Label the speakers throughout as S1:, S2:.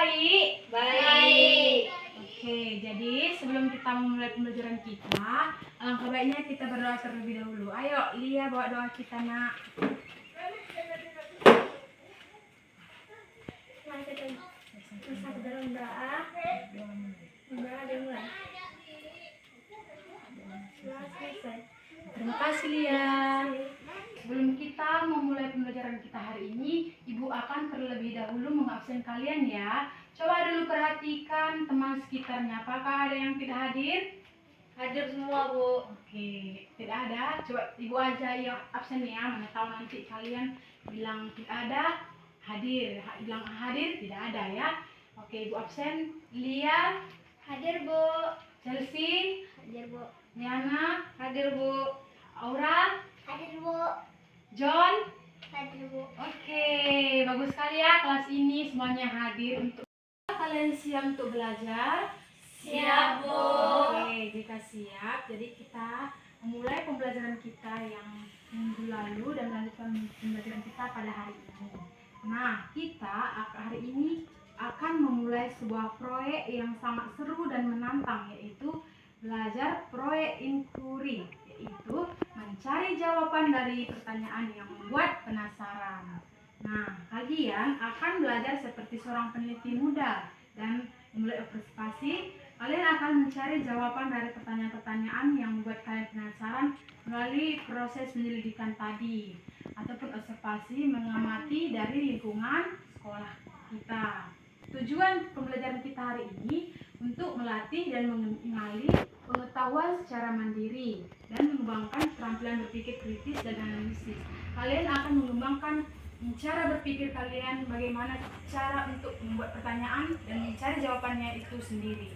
S1: baik?
S2: Baik.
S1: Oke, jadi sebelum kita memulai pembelajaran kita, alangkah baiknya kita berdoa terlebih dahulu. Ayo, Lia bawa doa kita, Nak. Terima kasih, Lia. Sebelum kita memulai pembelajaran kita hari ini, Ibu akan terlebih dahulu mengabsen kalian ya. Coba dulu perhatikan teman sekitarnya. Apakah ada yang tidak hadir?
S2: Hadir semua, Bu.
S1: Oke, tidak ada. Coba Ibu aja yang absen ya. Mana tahu nanti kalian bilang tidak ada, hadir. Bilang hadir, tidak ada ya. Oke, Ibu absen. Lia,
S2: Hadir, Bu.
S1: Chelsea,
S2: Hadir, Bu.
S1: Liana,
S2: Hadir, Bu.
S1: Aura,
S2: Hadir, Bu.
S1: John.
S2: Hadir, Bu.
S1: Oke, bagus sekali ya kelas ini semuanya hadir untuk kalian siap untuk belajar?
S2: Siap, Bu.
S1: Oke, jika siap, jadi kita memulai pembelajaran kita yang minggu lalu dan melanjutkan pembelajaran kita pada hari ini. Nah, kita hari ini akan memulai sebuah proyek yang sangat seru dan menantang, yaitu belajar proyek inquiry, yaitu mencari jawaban dari pertanyaan yang membuat penasaran. Nah, kalian akan belajar seperti seorang peneliti muda dan mulai observasi. Kalian akan mencari jawaban dari pertanyaan-pertanyaan yang membuat kalian penasaran melalui proses penyelidikan tadi ataupun observasi mengamati dari lingkungan sekolah kita. Tujuan pembelajaran kita hari ini untuk melatih dan mengenali pengetahuan secara mandiri dan mengembangkan keterampilan berpikir kritis dan analisis. Kalian akan mengembangkan cara berpikir kalian, bagaimana cara untuk membuat pertanyaan dan mencari jawabannya itu sendiri.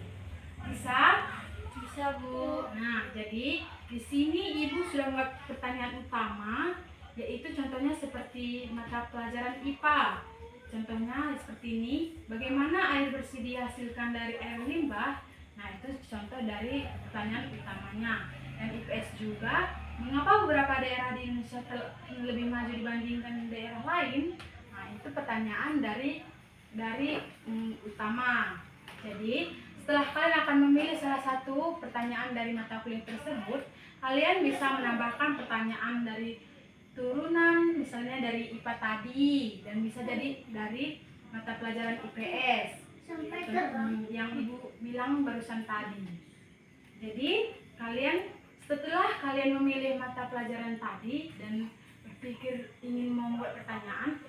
S1: Bisa?
S2: Bisa, Bu.
S1: Nah, jadi di sini Ibu sudah membuat pertanyaan utama, yaitu contohnya seperti mata pelajaran IPA. Contohnya seperti ini, bagaimana air bersih dihasilkan dari air limbah? Nah, itu contoh dari pertanyaan utamanya. Dan IPS juga, mengapa beberapa daerah di Indonesia lebih maju dibandingkan daerah lain? Nah, itu pertanyaan dari utama. Jadi, setelah kalian akan memilih salah satu pertanyaan dari mata kuliah tersebut, kalian bisa menambahkan pertanyaan dari turunan, misalnya dari IPA tadi, dan bisa jadi dari mata pelajaran IPS yang Ibu bilang barusan tadi. Jadi setelah kalian memilih mata pelajaran tadi dan berpikir ingin membuat pertanyaan,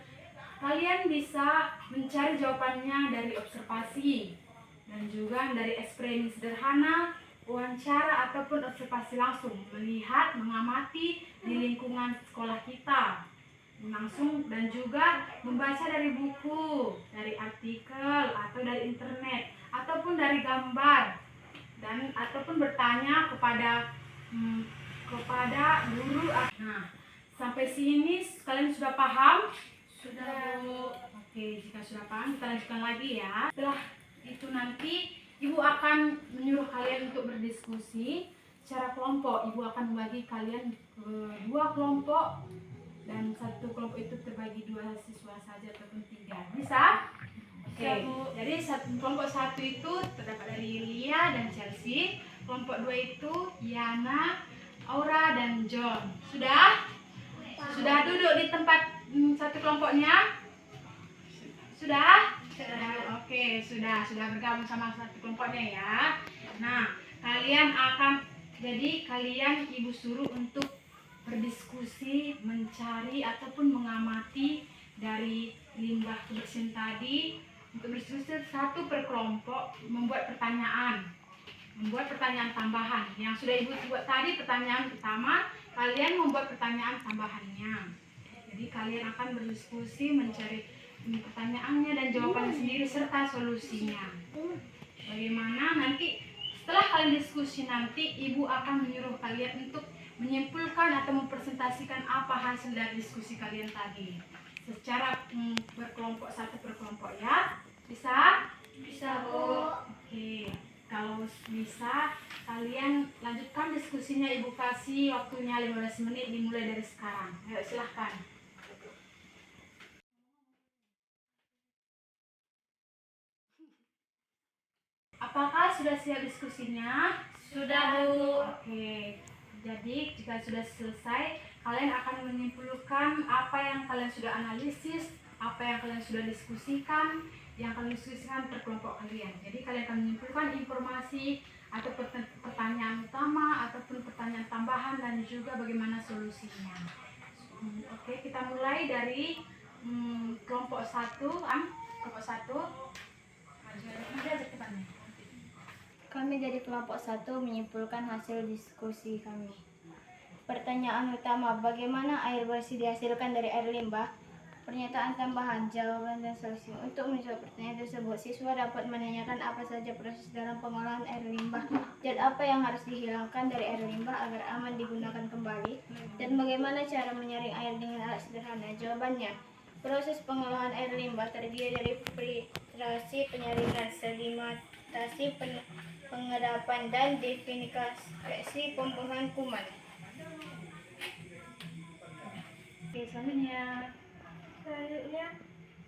S1: kalian bisa mencari jawabannya dari observasi dan juga dari ekspresi sederhana, wawancara ataupun observasi langsung, melihat, mengamati di lingkungan sekolah kita langsung, dan juga membaca dari buku, dari artikel atau dari internet ataupun dari gambar, dan ataupun bertanya kepada guru. Nah, sampai sini kalian sudah paham?
S2: Sudah, Bu.
S1: Oke, jika sudah paham kita lanjutkan lagi ya. Setelah itu nanti Ibu akan menyuruh kalian untuk berdiskusi secara kelompok. Ibu akan membagi kalian ke 2 kelompok dan satu kelompok itu terbagi 2 siswa saja ataupun 3. Bisa? Oke. Jadi kelompok 1 itu terdapat dari Lia dan Chelsea. Kelompok 2 itu Yana, Aura dan John. Sudah? Sudah duduk di tempat satu kelompoknya? Sudah? Oke, sudah bergabung sama satu kelompoknya ya. Nah, kalian Ibu suruh untuk berdiskusi, mencari ataupun mengamati dari limbah kebersihan tadi. Untuk berdiskusi satu per kelompok, membuat pertanyaan tambahan. Yang sudah Ibu buat tadi pertanyaan utama, kalian membuat pertanyaan tambahannya. Jadi kalian akan berdiskusi, mencari pertanyaannya dan jawabannya sendiri serta solusinya. Bagaimana nanti setelah kalian diskusi, nanti Ibu akan menyuruh kalian untuk menyimpulkan atau mempresentasikan apa hasil dari diskusi kalian tadi secara berkelompok, satu per kelompok ya. Bisa?
S2: Bisa, Bu.
S1: Oke, kalau bisa kalian lanjutkan diskusinya. Ibu kasih waktunya 15 menit dimulai dari sekarang. Ayo silahkan. Apakah sudah siap diskusinya?
S2: Sudah, Bu.
S1: Oke. Jadi jika sudah selesai, kalian akan menyimpulkan apa yang kalian sudah analisis, apa yang kalian sudah diskusikan, yang kalian diskusikan per kelompok kalian. Jadi kalian akan menyimpulkan informasi atau pertanyaan utama ataupun pertanyaan tambahan dan juga bagaimana solusinya. Oke, kita mulai dari kelompok 1. Kelompok 1.
S3: Kami dari kelompok 1 menyimpulkan hasil diskusi kami. Pertanyaan utama, bagaimana air bersih dihasilkan dari air limbah? Pernyataan tambahan, jawaban dan solusi. Untuk menjawab pertanyaan tersebut, siswa dapat menanyakan apa saja proses dalam pengolahan air limbah, dan apa yang harus dihilangkan dari air limbah agar aman digunakan kembali, dan bagaimana cara menyaring air dengan alat sederhana. Jawabannya, proses pengolahan air limbah terdiri dari filtrasi, penyaringan, sedimentasi, pengedapan, dan definisi pembuangan kuman.
S1: Oke, selanjutnya.
S3: Selanjutnya,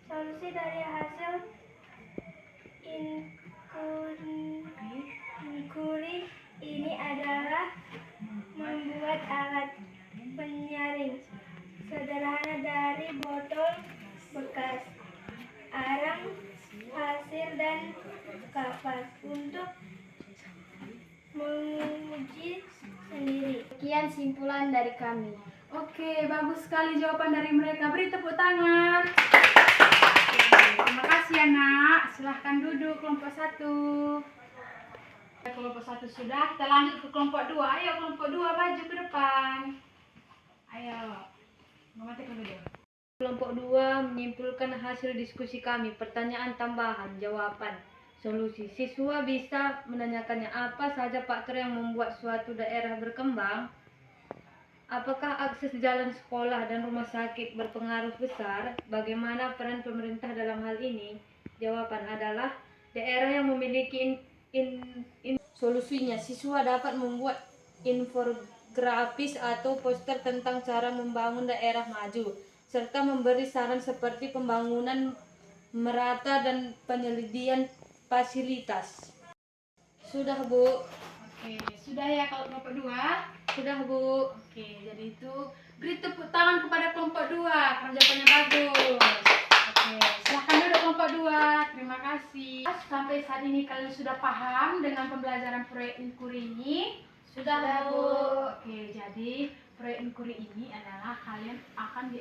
S3: solusi dari hasil inquiry ini adalah membuat alat penyaring sederhana dari botol bekas, arang, pasir, dan kapas untuk menguji sendiri. Sekian simpulan dari kami.
S1: Oke, bagus sekali jawaban dari mereka. Beri tepuk tangan. Oke, terima kasih ya nak. Silahkan duduk kelompok 1. Kelompok 1 sudah. Kita lanjut ke kelompok 2. Ayo kelompok 2 maju ke depan. Ayo. Mama tekan dulu.
S2: Kelompok 2 menyimpulkan hasil diskusi kami. Pertanyaan tambahan, jawaban, solusi. Siswa bisa menanyakannya, apa saja faktor yang membuat suatu daerah berkembang? Apakah akses jalan sekolah dan rumah sakit berpengaruh besar? Bagaimana peran pemerintah dalam hal ini? Jawaban adalah daerah yang memiliki solusinya. Siswa dapat membuat infografis atau poster tentang cara membangun daerah maju, serta memberi saran seperti pembangunan merata dan penyediaan fasilitas. Sudah, Bu.
S1: Oke, sudah ya kalau kelompok 2.
S2: Sudah, Bu.
S1: Oke, jadi itu beri tepuk tangan kepada kelompok 2 karena jawabannya bagus. Oke, silahkan duduk kelompok 2. Terima kasih. Sampai saat ini kalian sudah paham dengan pembelajaran proyek inquiry ini?
S2: Sudah, Bu.
S1: Oke, jadi proyek inquiry ini adalah kalian akan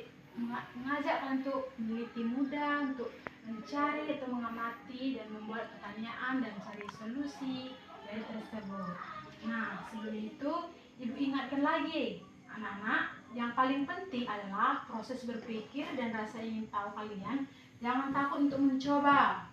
S1: mengajak kalian untuk meneliti mudah, untuk mencari atau mengamati dan membuat pertanyaan dan cari solusi dari tersebut. Nah, sebelum itu Ibu ingatkan lagi, anak-anak, yang paling penting adalah proses berpikir dan rasa ingin tahu kalian. Jangan takut untuk mencoba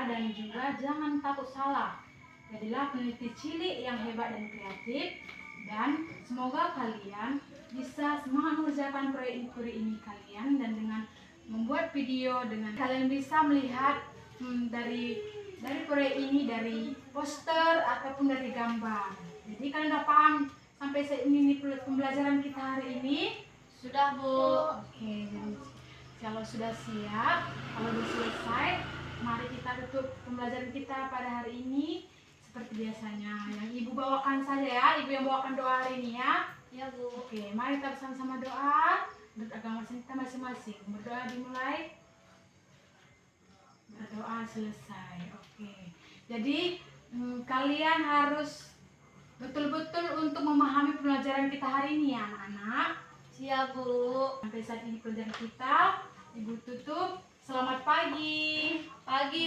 S1: dan juga jangan takut salah. Jadilah peneliti cilik yang hebat dan kreatif, dan semoga kalian bisa semangat mengerjakan proyek inquiry ini kalian, dan dengan membuat video dengan kalian bisa melihat dari proyek ini dari poster ataupun dari gambar. Jadi kalian udah paham sampai saat ini pembelajaran kita hari ini?
S2: Sudah, Bu.
S1: Oke, jadi kalau sudah siap, kalau sudah selesai, mari kita tutup pembelajaran kita pada hari ini seperti biasanya. Yang Ibu bawakan saja ya, Ibu yang bawakan doa hari ini ya.
S2: Ya, Bu.
S1: Oke, mari kita bersama-sama doa. Beragama kita masing-masing. Berdoa dimulai, berdoa selesai. Oke, jadi kalian harus betul-betul untuk memahami pembelajaran kita hari ini ya anak-anak.
S2: Siap, Bu.
S1: Sampai saat ini pelajaran kita, Ibu tutup. Selamat pagi.
S2: Pagi,